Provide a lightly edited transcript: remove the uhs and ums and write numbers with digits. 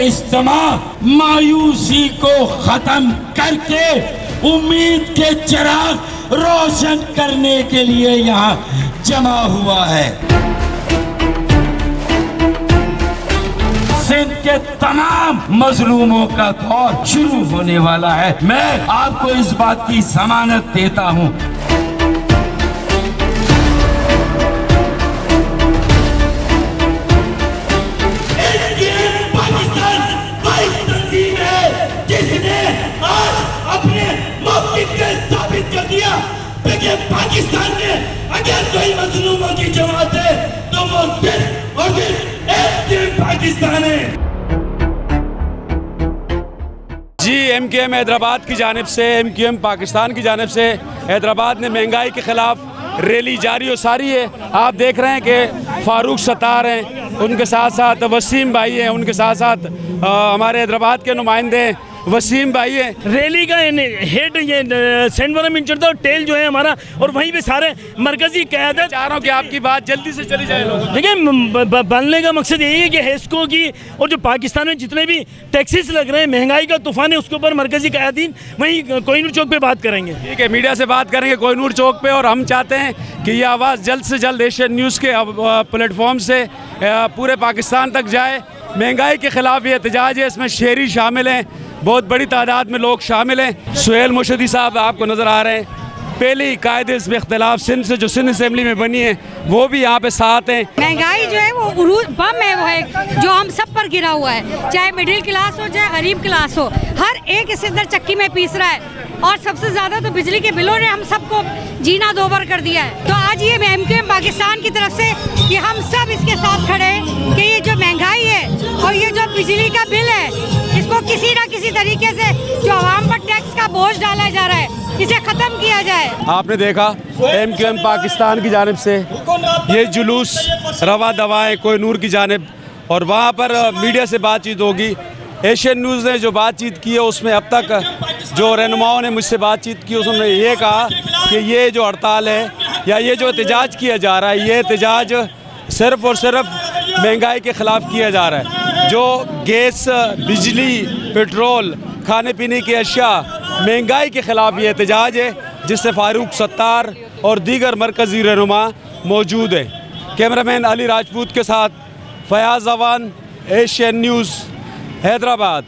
इज्तिमा मायूसी को खत्म करके उम्मीद के चिराग रोशन करने के लिए यहाँ जमा हुआ है। सिंध के तमाम मजलूमों का दौर शुरू होने वाला है। मैं आपको इस बात की जमानत देता हूँ। जिसने आज अपने मौक़िफ़ से साबित कर दिया कि पाकिस्तान में अगर कोई मजलूमों की जमात है तो वो सिर्फ और सिर्फ एक दिन पाकिस्तान है। जी MQM हैदराबाद की जानिब से, MQM पाकिस्तान की जानिब से हैदराबाद में महंगाई के ख़िलाफ़ रैली जारी और सारी है। आप देख रहे हैं कि फ़ारूक सत्तार हैं, उनके साथ साथ वसीम भाई हैं, उनके साथ साथ हमारे हैदराबाद के नुमाइंदे वसीम भाई है। रैली का हेड ये सेंटवरम इंचर था और टेल जो है हमारा, और वहीं पे सारे मरकजी क़यादत। चाह रहा हूँ कि आपकी बात जल्दी से चली जाए लोगों। देखिए बनने का मकसद यही है कि हेस्को की और जो पाकिस्तान में जितने भी टैक्सेस लग रहे हैं, महंगाई का तूफान है, उसके ऊपर मरकजी क़यादीन वहीं कोहिनूर चौक पे बात करेंगे। ठीक है, मीडिया से बात करेंगे कोहिनूर चौक पे, और हम चाहते हैं कि ये आवाज़ जल्द से जल्द एशियन न्यूज़ के प्लेटफॉर्म से पूरे पाकिस्तान तक जाए। महंगाई के ख़िलाफ़ ये एहतजाज है, इसमें शहरी शामिल हैं, बहुत बड़ी तादाद में लोग शामिल हैं। सुहेल मुर्शदी साहब आपको नज़र आ रहे हैं। पहली कायदे इसमें इख्तलाफ सिंध से जो सिंध असेंबली में बनी है वो भी यहाँ पे साथ हैं। महंगाई जो है वो उरूज बम है, वो है जो हम सब पर गिरा हुआ है, चाहे मिडिल क्लास हो चाहे गरीब क्लास हो, हर एक इस अंदर चक्की में पीस रहा है। और सबसे ज़्यादा तो बिजली के बिलों ने हम सबको जीना दोबर कर दिया है। तो आज ये MQM पाकिस्तान की तरफ से कि हम सब इसके साथ खड़े हैं कि ये जो महंगाई है और ये जो बिजली का बिल है, इसको किसी न किसी तरीके से जो आवाम पर टैक्स का बोझ डाला जा रहा है, इसे ख़त्म किया जाए। आपने देखा MQM पाकिस्तान की जानिब से ये जुलूस रवा दवा है कोहिनूर की जानिब, और वहाँ पर मीडिया से बातचीत होगी। एशियन न्यूज़ ने जो बातचीत की है उसमें अब तक जो रहनुमाओं ने मुझसे बातचीत की उसमें ये कहा कि ये जो हड़ताल है या ये जो एहतजाज किया जा रहा है, ये एहतजाज सिर्फ़ और सिर्फ महंगाई के ख़िलाफ़ किया जा रहा है। जो गैस, बिजली, पेट्रोल, खाने पीने की अशिया, महंगाई के ख़िलाफ़ ये एहतजाज है, जिससे फ़ारूक सत्तार और दीगर मरकज़ी रहनुमा मौजूद हैं। कैमरामैन अली राजपूत के साथ फयाज़ अवान, एशियन न्यूज़, हैदराबाद।